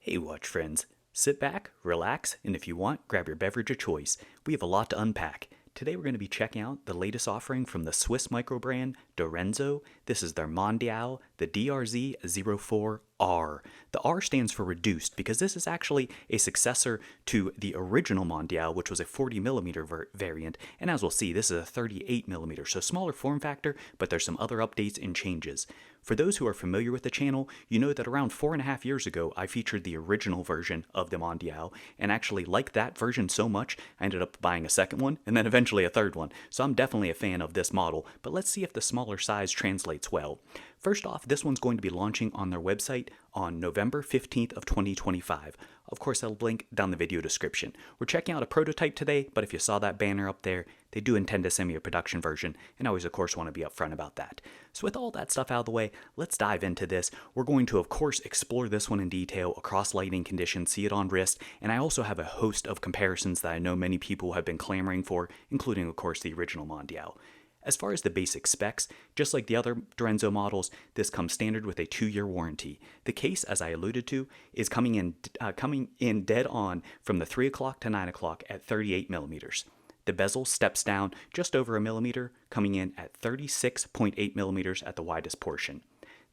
Hey, watch friends. Sit back, relax, and if you want, grab your beverage of choice. We have a lot to unpack. Today we're going to be checking out the latest offering from the Swiss micro brand Direnzo. This is their Mondial, the DRZ04R. The R stands for reduced because this is actually a successor to the original Mondial, which was a 40mm variant, and as we'll see, this is a 38mm, so smaller form factor, but there's some other updates and changes. For those who are familiar with the channel, you know that around 4.5 years ago, I featured the original version of the Mondial, and actually liked that version so much, I ended up buying a second one, and then eventually a third one. So I'm definitely a fan of this model, but let's see if the smaller size translates well. First off, this one's going to be launching on their website on November 15th of 2025. Of course, I'll link down the video description. We're checking out a prototype today, but if you saw that banner up there, they do intend to send me a production version, and I always, of course, want to be upfront about that. So with all that stuff out of the way, let's dive into this. We're going to, of course, explore this one in detail across lighting conditions, see it on wrist, and I also have a host of comparisons that I know many people have been clamoring for, including, of course, the original Mondial. As far as the basic specs, just like the other Direnzo models, this comes standard with a 2-year warranty. The case, as I alluded to, is coming in dead on from the 3 o'clock to 9 o'clock at 38mm. The bezel steps down just over a millimeter, coming in at 36.8mm at the widest portion.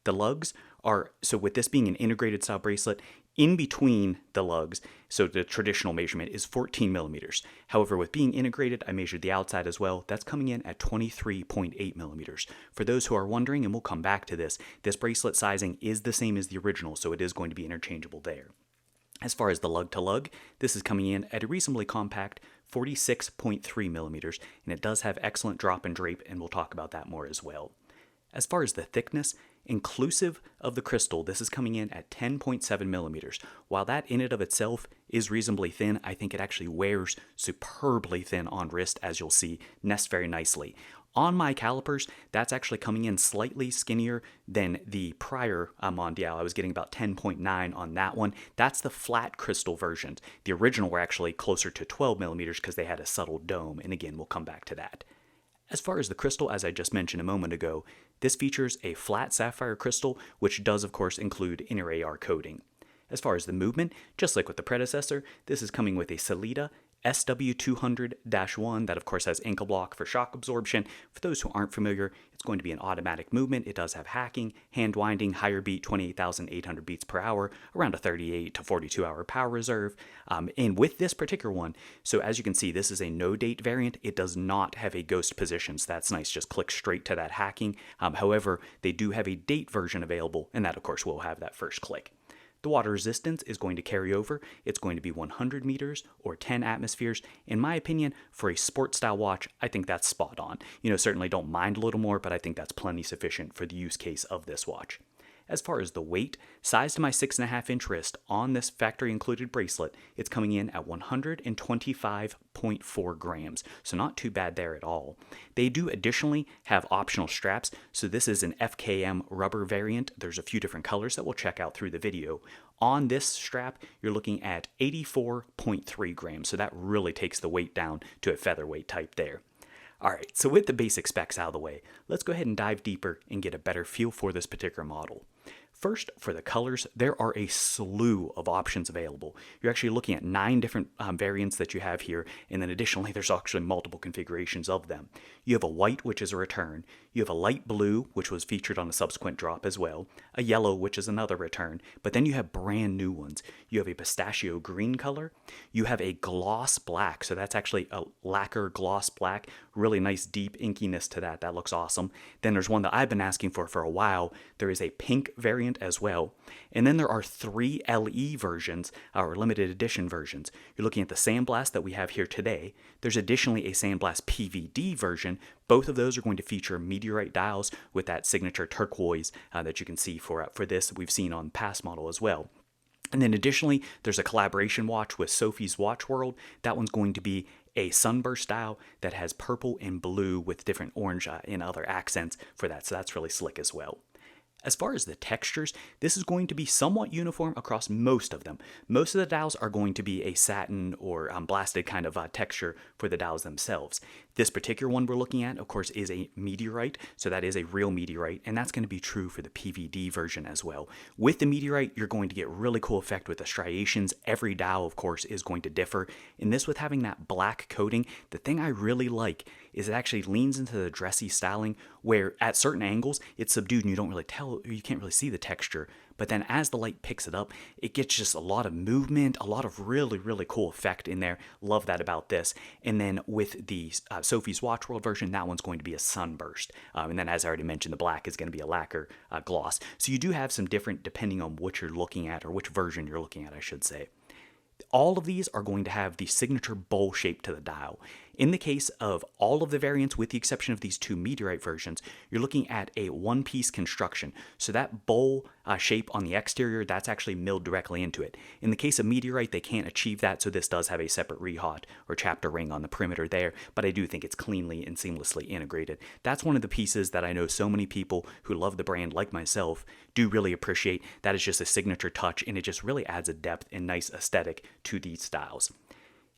The lugs are, so with this being an integrated style bracelet, in between the lugs, so the traditional measurement is 14mm. However, with being integrated, I measured the outside as well. That's coming in at 23.8mm. For those who are wondering, and we'll come back to this bracelet sizing is the same as the original, so it is going to be interchangeable there. As far as the lug to lug, this is coming in at a reasonably compact 46.3mm, and it does have excellent drop and drape, and we'll talk about that more as well. As far as the thickness, inclusive of the crystal, this is coming in at 10.7mm. While that in and of itself is reasonably thin, I think it actually wears superbly thin on wrist, as you'll see, nests very nicely. On my calipers, that's actually coming in slightly skinnier than the prior Mondial. I was getting about 10.9 on that one. That's the flat crystal version. The original were actually closer to 12mm because they had a subtle dome, and again, we'll come back to that. As far as the crystal, as I just mentioned a moment ago, this features a flat sapphire crystal, which does of course include inner AR coating. As far as the movement, just like with the predecessor, this is coming with a Sellita SW200-1 that of course has ankle block for shock absorption. For those who aren't familiar, it's going to be an automatic movement. It does have hacking, hand winding, higher beat, 28,800 beats per hour, around a 38 to 42 hour power reserve. And with this particular one, so as you can see, this is a no date variant. It does not have a ghost position, so that's nice. Just click straight to that hacking. However, they do have a date version available, and that of course will have that first click. The water resistance is going to carry over. It's going to be 100 meters or 10 atmospheres. In my opinion, for a sports style watch, I think that's spot on. Certainly don't mind a little more, but I think that's plenty sufficient for the use case of this watch. As far as the weight, sized to my 6.5-inch wrist on this factory included bracelet, it's coming in at 125.4 grams, so not too bad there at all. They do additionally have optional straps, so this is an FKM rubber variant. There's a few different colors that we'll check out through the video. On this strap, you're looking at 84.3 grams, so that really takes the weight down to a featherweight type there. Alright, so with the basic specs out of the way, let's go ahead and dive deeper and get a better feel for this particular model. First, for the colors, there are a slew of options available. You're actually looking at 9 different variants that you have here, and then additionally there's actually multiple configurations of them. You have a white, which is a return. You have a light blue, which was featured on a subsequent drop as well. A yellow, which is another return. But then you have brand new ones. You have a pistachio green color. You have a gloss black, so that's actually a lacquer gloss black. Really nice deep inkiness to that. That looks awesome. Then there's one that I've been asking for a while. There is a pink variant as well. And then there are 3 LE versions, or limited edition versions. You're looking at the Sandblast that we have here today. There's additionally a Sandblast PVD version. Both of those are going to feature meteorite dials with that signature turquoise that you can see for this we've seen on past model as well. And then additionally, there's a collaboration watch with Sophie's Watch World. That one's going to be a sunburst style that has purple and blue with different orange and other accents for that. So that's really slick as well. As far as the textures, this is going to be somewhat uniform across most of them. Most of the dowels are going to be a satin or blasted kind of texture for the dowels themselves. This particular one we're looking at, of course, is a meteorite, so that is a real meteorite, and that's going to be true for the PVD version as well. With the meteorite, you're going to get really cool effect with the striations. Every dowel, of course, is going to differ. In this, with having that black coating, the thing I really like is it actually leans into the dressy styling where at certain angles it's subdued and you don't really tell, you can't really see the texture. But then as the light picks it up, it gets just a lot of movement, a lot of really, really cool effect in there. Love that about this. And then with the Sophie's Watch World version, that one's going to be a sunburst. And then as I already mentioned, the black is going to be a lacquer gloss. So you do have some different depending on what you're looking at, or which version you're looking at, I should say. All of these are going to have the signature bowl shape to the dial. In the case of all of the variants, with the exception of these two meteorite versions, you're looking at a one-piece construction. So that bowl shape on the exterior, that's actually milled directly into it. In the case of meteorite, they can't achieve that, so this does have a separate rehaut or chapter ring on the perimeter there, but I do think it's cleanly and seamlessly integrated. That's one of the pieces that I know so many people who love the brand, like myself, do really appreciate. That is just a signature touch, and it just really adds a depth and nice aesthetic to these styles.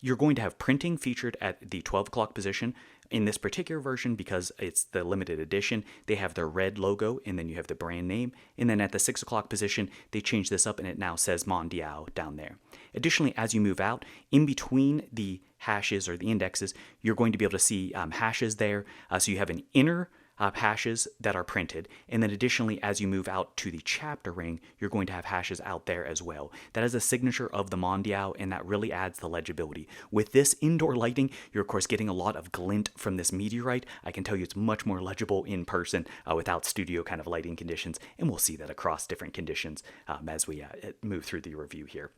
You're going to have printing featured at the 12 o'clock position. In this particular version, because it's the limited edition, they have their red logo, and then you have the brand name. And then at the 6 o'clock position, they change this up, and it now says Mondial down there. Additionally, as you move out, in between the hashes or the indexes, you're going to be able to see hashes there. So you have an inner hashes that are printed, and then additionally, as you move out to the chapter ring, you're going to have hashes out there as well. That is a signature of the Mondial, and that really adds the legibility. With this indoor lighting, you're of course getting a lot of glint from this meteorite. I can tell you it's much more legible in person without studio kind of lighting conditions, and we'll see that across different conditions as we move through the review here.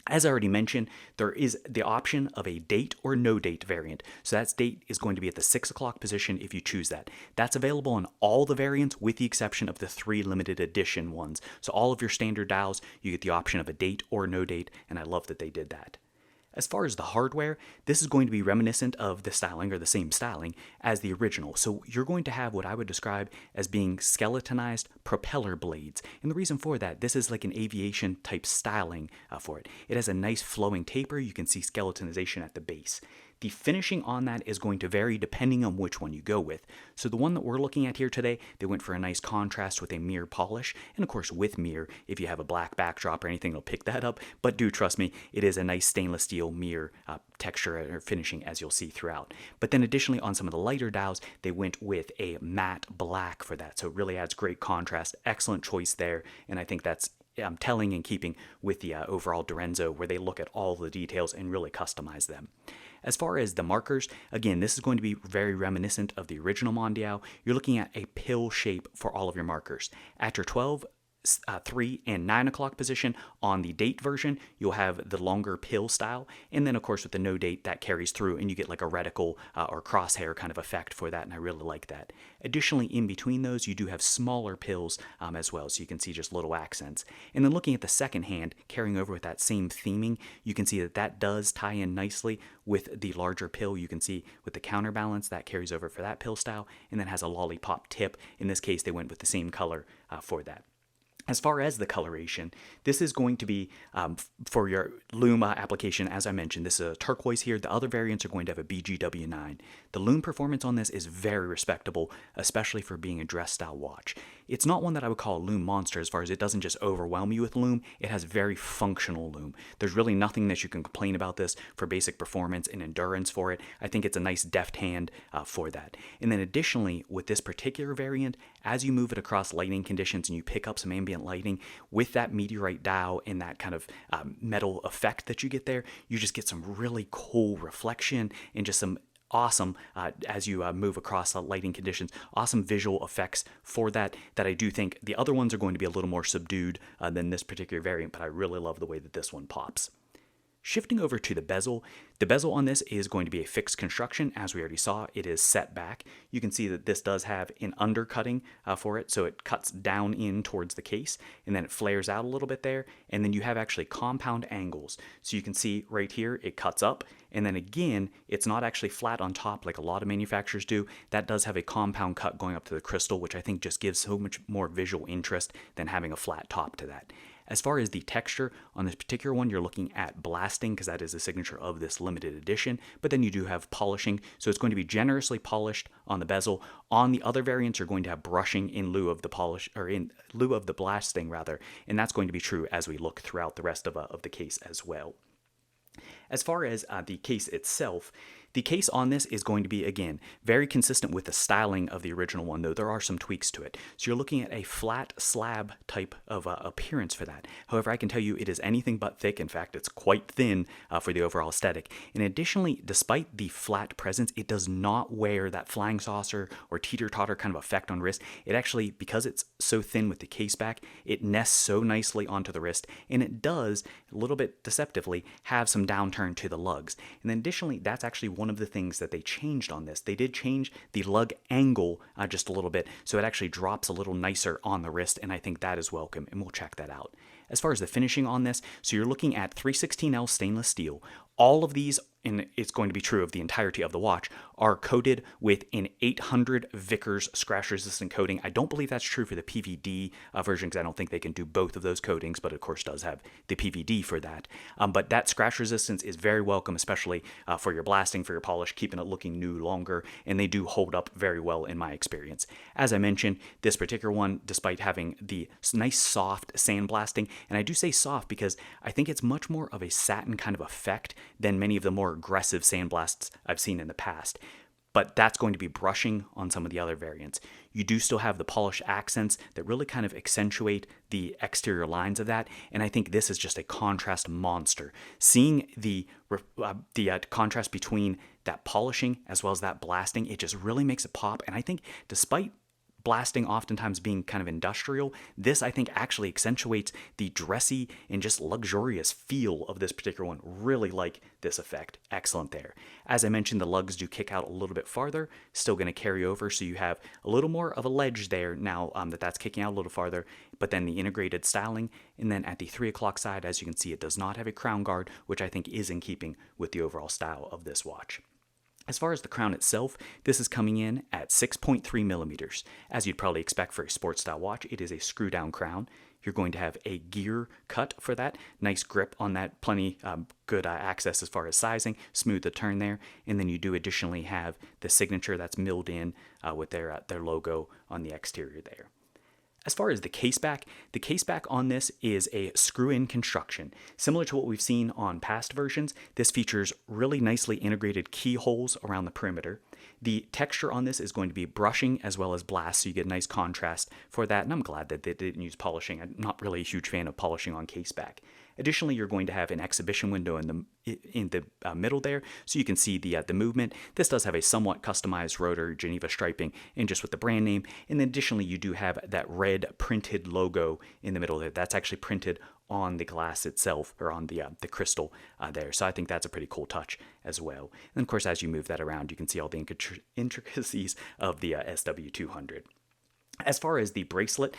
As I already mentioned, there is the option of a date or no date variant. So that date is going to be at the 6 o'clock position if you choose that. That's available on all the variants with the exception of the 3 limited edition ones. So all of your standard dials, you get the option of a date or no date, and I love that they did that. As far as the hardware, this is going to be reminiscent of the styling, or the same styling, as the original. So you're going to have what I would describe as being skeletonized propeller blades. And the reason for that, this is like an aviation type styling for it. It has a nice flowing taper. You can see skeletonization at the base. The finishing on that is going to vary depending on which one you go with. So the one that we're looking at here today, they went for a nice contrast with a mirror polish. And of course with mirror, if you have a black backdrop or anything, it'll pick that up. But do trust me, it is a nice stainless steel mirror texture or finishing, as you'll see throughout. But then additionally on some of the lighter dials, they went with a matte black for that. So it really adds great contrast. Excellent choice there. And I think that's telling and keeping with the overall Direnzo, where they look at all the details and really customize them. As far as the markers, again, this is going to be very reminiscent of the original Mondial. You're looking at a pill shape for all of your markers. At your 12, 3, and 9 o'clock position on the date version, you'll have the longer pill style. And then, of course, with the no date, that carries through, and you get like a reticle or crosshair kind of effect for that, and I really like that. Additionally, in between those, you do have smaller pills as well, so you can see just little accents. And then looking at the second hand, carrying over with that same theming, you can see that that does tie in nicely with the larger pill. You can see with the counterbalance, that carries over for that pill style, and then has a lollipop tip. In this case, they went with the same color for that. As far as the coloration, this is going to be for your lume application. As I mentioned, this is a turquoise here. The other variants are going to have a BGW9. The lume performance on this is very respectable, especially for being a dress style watch. It's not one that I would call a lume monster as far as it doesn't just overwhelm you with lume. It has very functional lume. There's really nothing that you can complain about this for basic performance and endurance for it. I think it's a nice deft hand for that. And then additionally, with this particular variant, as you move it across lighting conditions and you pick up some ambient lighting with that meteorite dial and that kind of metal effect that you get there, you just get some really cool reflection and just some awesome, as you move across lighting conditions, awesome visual effects for that I do think the other ones are going to be a little more subdued than this particular variant, but I really love the way that this one pops. Shifting over to the bezel on this is going to be a fixed construction. As we already saw, it is set back. You can see that this does have an undercutting for it, so it cuts down in towards the case, and then it flares out a little bit there, and then you have actually compound angles. So you can see right here, it cuts up, and then again, it's not actually flat on top like a lot of manufacturers do. That does have a compound cut going up to the crystal, which I think just gives so much more visual interest than having a flat top to that. As far as the texture, on this particular one, you're looking at blasting because that is the signature of this limited edition, but then you do have polishing, so it's going to be generously polished on the bezel. On the other variants, you're going to have brushing in lieu of the polish, or in lieu of the blasting rather, and that's going to be true as we look throughout the rest of the case as well. As far as the case itself, the case on this is going to be, again, very consistent with the styling of the original one, though there are some tweaks to it. So you're looking at a flat slab type of appearance for that. However, I can tell you it is anything but thick. In fact, it's quite thin for the overall aesthetic. And additionally, despite the flat presence, it does not wear that flying saucer or teeter-totter kind of effect on wrist. It actually, because it's so thin with the case back, it nests so nicely onto the wrist, and it does, a little bit deceptively, have some downturn to the lugs. And then additionally, that's actually one of the things that they changed on this. They did change the lug angle just a little bit, so it actually drops a little nicer on the wrist, and I think that is welcome, and we'll check that out. As far as the finishing on this, so you're looking at 316L stainless steel. All of these, and it's going to be true of the entirety of the watch, are coated with an 800 Vickers scratch resistant coating. I don't believe that's true for the PVD version because I don't think they can do both of those coatings, but of course does have the PVD for that. But that scratch resistance is very welcome, especially for your blasting, for your polish, keeping it looking new longer, and they do hold up very well in my experience. As I mentioned, this particular one, despite having the nice soft sandblasting, and I do say soft because I think it's much more of a satin kind of effect than many of the more aggressive sandblasts I've seen in the past. But that's going to be brushing on some of the other variants. You do still have the polish accents that really kind of accentuate the exterior lines of that, and I think this is just a contrast monster. Seeing the contrast between that polishing as well as that blasting, it just really makes it pop, and I think despite blasting oftentimes being kind of industrial, this I think actually accentuates the dressy and just luxurious feel of this particular one. Really like this effect. Excellent there. As I mentioned, the lugs do kick out a little bit farther, still going to carry over, so you have a little more of a ledge there now that's kicking out a little farther, but then the integrated styling, and then at the 3 o'clock side, as you can see, it does not have a crown guard, which I think is in keeping with the overall style of this watch. As far as the crown itself, this is coming in at 6.3 millimeters. As you'd probably expect for a sports style watch, it is a screw down crown. You're going to have a gear cut for that. Nice grip on that, plenty good access as far as sizing, smooth the turn there. And then you do additionally have the signature that's milled in with their logo on the exterior there. As far as the case back on this is a screw-in construction. Similar to what we've seen on past versions, this features really nicely integrated keyholes around the perimeter. The texture on this is going to be brushing as well as blast, so you get a nice contrast for that, and I'm glad that they didn't use polishing. I'm not really a huge fan of polishing on case back. Additionally, you're going to have an exhibition window in the middle there, so you can see the movement. This does have a somewhat customized rotor Geneva striping, and just with the brand name. And then additionally, you do have that red printed logo in the middle there. That's actually printed on the glass itself, or on the crystal there. So I think that's a pretty cool touch as well. And of course, as you move that around, you can see all the intricacies of the SW200. As far as the bracelet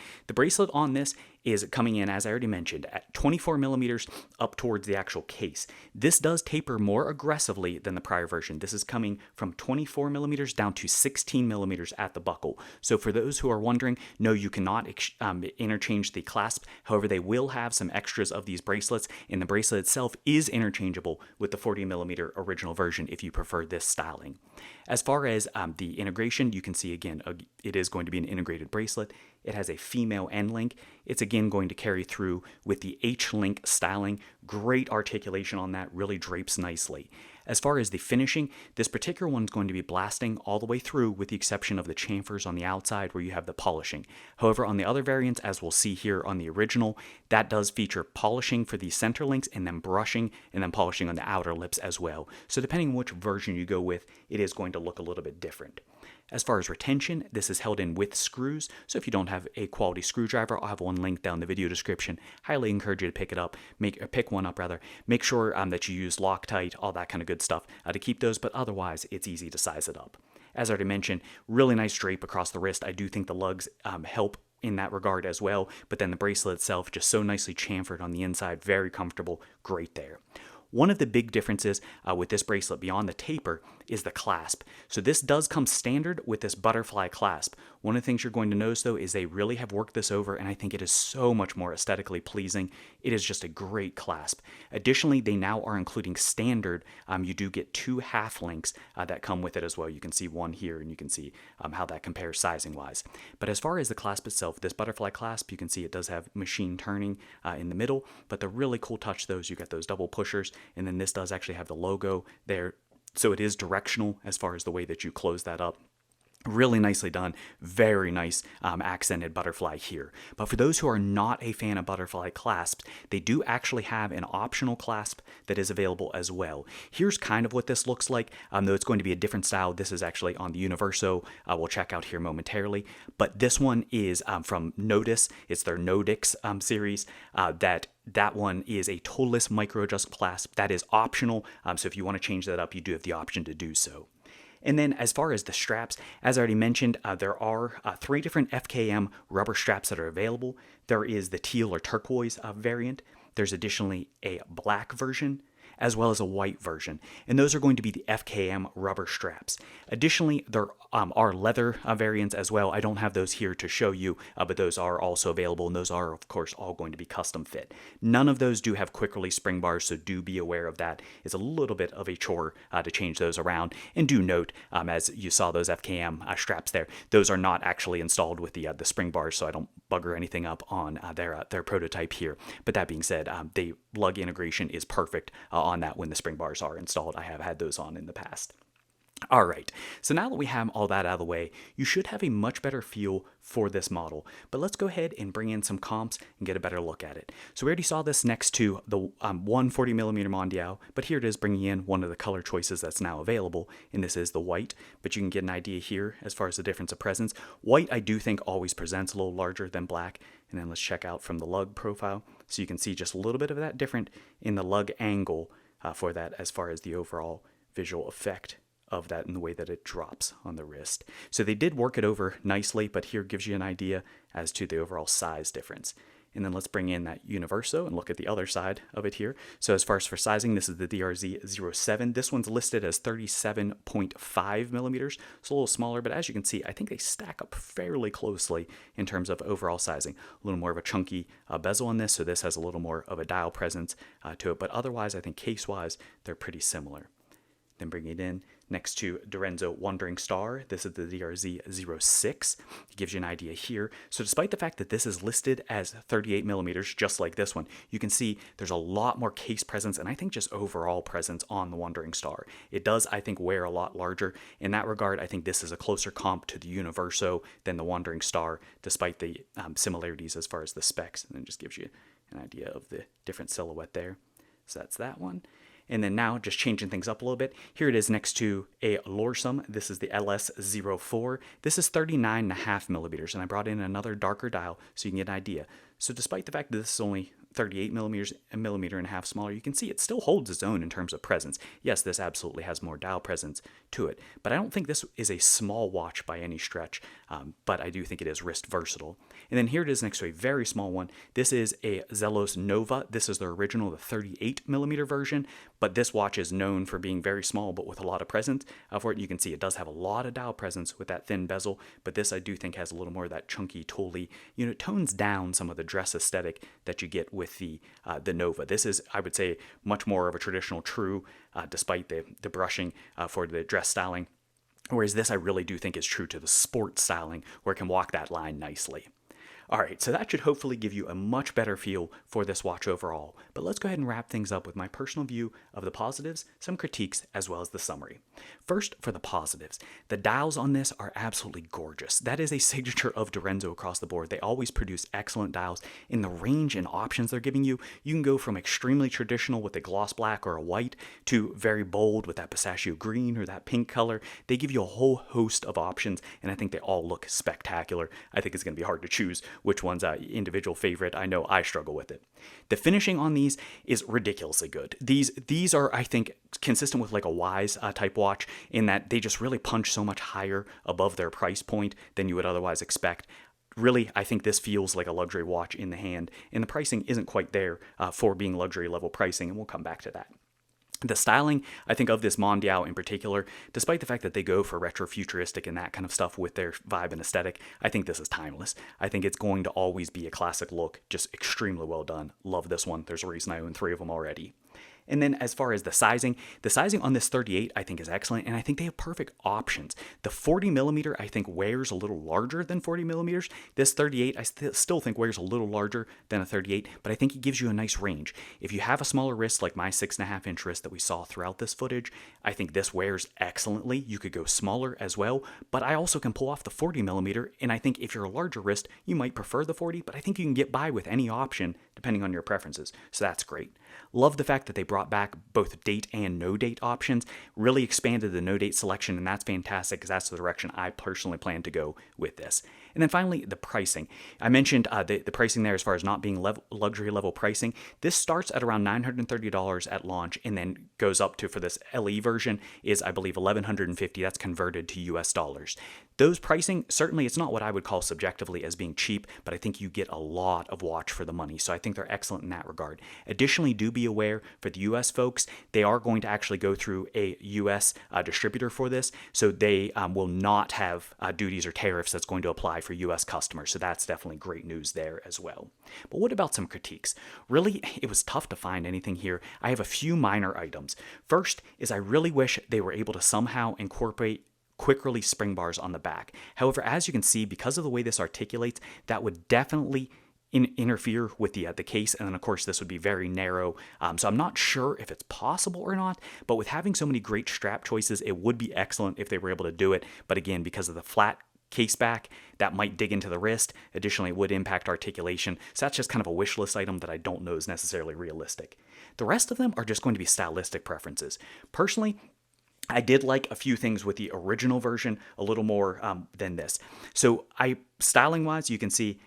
on this is coming in, as I already mentioned, at 24 millimeters up towards the actual case. This does taper more aggressively than the prior version. This is coming from 24 millimeters down to 16 millimeters at the buckle. So for those who are wondering, no, you cannot interchange the clasp. However, they will have some extras of these bracelets, and the bracelet itself is interchangeable with the 40 millimeter original version if you prefer this styling. As far as the integration, you can see again, it is going to be an integrated bracelet. It has a female end link. It's again going to carry through with the H-link styling. Great articulation on that, really drapes nicely. As far as the finishing, this particular one is going to be blasting all the way through with the exception of the chamfers on the outside where you have the polishing. However, on the other variants, as we'll see here on the original, that does feature polishing for the center links and then brushing and then polishing on the outer lips as well. So depending on which version you go with, it is going to look a little bit different. As far as retention, this is held in with screws, so if you don't have a quality screwdriver, I'll have one linked down in the video description. Highly encourage you to pick it up, pick one up rather. Make sure that you use Loctite, all that kind of good stuff to keep those, but otherwise it's easy to size it up. As I already mentioned, really nice drape across the wrist. I do think the lugs help in that regard as well, but then the bracelet itself just so nicely chamfered on the inside, very comfortable, great there. One of the big differences with this bracelet beyond the taper is the clasp. So this does come standard with this butterfly clasp. One of the things you're going to notice though is they really have worked this over, and I think it is so much more aesthetically pleasing. It is just a great clasp. Additionally, they now are including standard. You do get 2 half links that come with it as well. You can see one here, and you can see how that compares sizing wise. But as far as the clasp itself, this butterfly clasp, you can see it does have machine turning in the middle, but the really cool touch though is you got those double pushers, and then this does actually have the logo there. So it is directional as far as the way that you close that up. Really nicely done. Very nice accented butterfly here. But for those who are not a fan of butterfly clasps, they do actually have an optional clasp that is available as well. Here's kind of what this looks like, though it's going to be a different style. This is actually on the Universo. We'll check out here momentarily. But this one is from Nodis. It's their Nodix series. That one is a toeless micro adjust clasp. That is optional. So if you want to change that up, you do have the option to do so. And then as far as the straps, as I already mentioned, there are 3 different FKM rubber straps that are available. There is the teal or turquoise variant. There's additionally a black version, as well as a white version. And those are going to be the FKM rubber straps. Additionally, there are leather variants as well. I don't have those here to show you, but those are also available, and those are, of course, all going to be custom fit. None of those do have quick release spring bars, so do be aware of that. It's a little bit of a chore to change those around. And do note, as you saw those FKM straps there, those are not actually installed with the spring bars, so I don't bugger anything up on their prototype here. But that being said, the lug integration is perfect on that when the spring bars are installed. I have had those on in the past. All right, so now that we have all that out of the way, you should have a much better feel for this model. But let's go ahead and bring in some comps and get a better look at it. So we already saw this next to the 140mm Mondial, but here it is bringing in one of the color choices that's now available, and this is the white. But you can get an idea here as far as the difference of presence. White, I do think, always presents a little larger than black. And then let's check out from the lug profile. So you can see just a little bit of that different in the lug angle for that as far as the overall visual effect of that and the way that it drops on the wrist. So they did work it over nicely, but here gives you an idea as to the overall size difference. And then let's bring in that Universo and look at the other side of it here. So as far as for sizing, this is the DRZ07. This one's listed as 37.5 millimeters. It's a little smaller, but as you can see, I think they stack up fairly closely in terms of overall sizing. A little more of a chunky bezel on this, so this has a little more of a dial presence to it. But otherwise, I think case-wise, they're pretty similar. Then bring it in next to Direnzo Wandering Star. This is the DRZ06. It gives you an idea here. So despite the fact that this is listed as 38 millimeters, just like this one, you can see there's a lot more case presence and I think just overall presence on the Wandering Star. It does, I think, wear a lot larger. In that regard, I think this is a closer comp to the Universo than the Wandering Star, despite the similarities as far as the specs. And then just gives you an idea of the different silhouette there. So that's that one. And then now, just changing things up a little bit, here it is next to a Lorsum. This is the LS04. This is 39.5 millimeters, and I brought in another darker dial so you can get an idea. So despite the fact that this is only 38 millimeters, a millimeter and a half smaller, you can see it still holds its own in terms of presence. Yes, this absolutely has more dial presence to it, but I don't think this is a small watch by any stretch, but I do think it is wrist versatile. And then here it is next to a very small one. This is a Zelos Nova. This is the original, the 38 millimeter version, but this watch is known for being very small, but with a lot of presence for it. You can see it does have a lot of dial presence with that thin bezel, but this I do think has a little more of that chunky, tooly, it tones down some of the dress aesthetic that you get with the Nova. This is, I would say, much more of a traditional true, despite the brushing for the dress styling. Whereas this I really do think is true to the sport styling, where it can walk that line nicely. All right, so that should hopefully give you a much better feel for this watch overall. But let's go ahead and wrap things up with my personal view of the positives, some critiques, as well as the summary. First, for the positives, the dials on this are absolutely gorgeous. That is a signature of Direnzo across the board. They always produce excellent dials. In the range and options they're giving you, you can go from extremely traditional with a gloss black or a white to very bold with that pistachio green or that pink color. They give you a whole host of options, and I think they all look spectacular. I think it's going to be hard to choose which one's an individual favorite. I know I struggle with it. The finishing on these is ridiculously good. These are, I think, consistent with like a Wise type watch in that they just really punch so much higher above their price point than you would otherwise expect. Really, I think this feels like a luxury watch in the hand, and the pricing isn't quite there for being luxury level pricing, and we'll come back to that. The styling, I think, of this Mondial in particular, despite the fact that they go for retro-futuristic and that kind of stuff with their vibe and aesthetic, I think this is timeless. I think it's going to always be a classic look, just extremely well done. Love this one. There's a reason I own 3 of them already. And then as far as the sizing on this 38 I think is excellent, and I think they have perfect options. The 40 millimeter I think wears a little larger than 40 millimeters. This 38 I still think wears a little larger than a 38, but I think it gives you a nice range. If you have a smaller wrist like my 6.5 inch wrist that we saw throughout this footage, I think this wears excellently. You could go smaller as well, but I also can pull off the 40 millimeter, and I think if you're a larger wrist, you might prefer the 40, but I think you can get by with any option depending on your preferences, so that's great. Love the fact that they brought back both date and no date options, really expanded the no date selection, and that's fantastic because that's the direction I personally plan to go with this. And then finally, the pricing. I mentioned the pricing there as far as not being luxury level pricing. This starts at around $930 at launch and then goes up to, for this LE version, is I believe $1,150. That's converted to US dollars. Those pricing, certainly it's not what I would call subjectively as being cheap, but I think you get a lot of watch for the money. So I think they're excellent in that regard. Additionally, do be aware for the US folks, they are going to actually go through a US distributor for this. So they will not have duties or tariffs that's going to apply for US customers. So that's definitely great news there as well. But what about some critiques? Really, it was tough to find anything here. I have a few minor items. First is I really wish they were able to somehow incorporate quick release spring bars on the back. However, as you can see, because of the way this articulates, that would definitely interfere with the case, and then of course this would be very narrow, so I'm not sure if it's possible or not, but with having so many great strap choices, it would be excellent if they were able to do it. But again, because of the flat case back, that might dig into the wrist. Additionally, it would impact articulation, so that's just kind of a wish list item that I don't know is necessarily realistic. The rest of them are just going to be stylistic preferences. Personally, I did like a few things with the original version a little more than this. So styling wise, you can see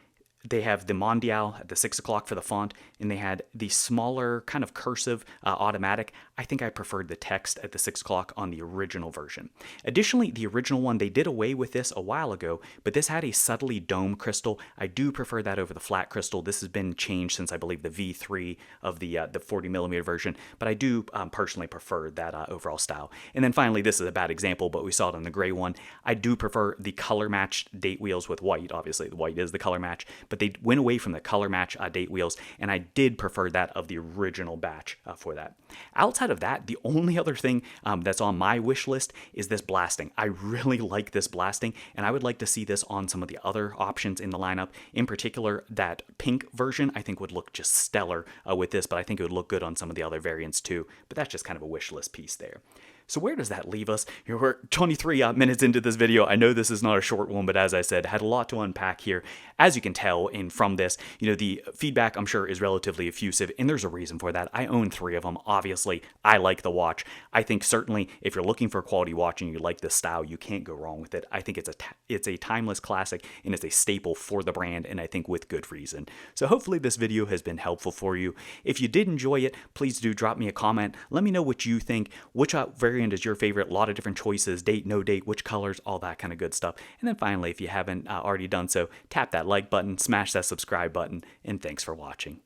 they have the Mondial at the 6 o'clock for the font, and they had the smaller kind of cursive automatic. I think I preferred the text at the 6 o'clock on the original version. Additionally, the original one, they did away with this a while ago, but this had a subtly dome crystal. I do prefer that over the flat crystal. This has been changed since I believe the V3 of the 40 millimeter version, but I do personally prefer that overall style. And then finally, this is a bad example, but we saw it on the gray one. I do prefer the color matched date wheels with white. Obviously, the white is the color match, but they went away from the color match date wheels, and I did prefer that of the original batch for that. Outside of that, the only other thing that's on my wish list is this blasting. I really like this blasting, and I would like to see this on some of the other options in the lineup. In particular, that pink version I think would look just stellar with this, but I think it would look good on some of the other variants too. But that's just kind of a wish list piece there. So where does that leave us? We're 23 minutes into this video. I know this is not a short one, but as I said, had a lot to unpack here. As you can tell, and from this, the feedback I'm sure is relatively effusive, and there's a reason for that. I own 3 of them. Obviously, I like the watch. I think certainly if you're looking for a quality watch and you like this style, you can't go wrong with it. I think it's a timeless classic, and it's a staple for the brand, and I think with good reason. So hopefully this video has been helpful for you. If you did enjoy it, please do drop me a comment. Let me know what you think. Which variant is your favorite? A lot of different choices, date, no date, which colors, all that kind of good stuff. And then finally, if you haven't already done so, tap that like button, smash that subscribe button, and thanks for watching.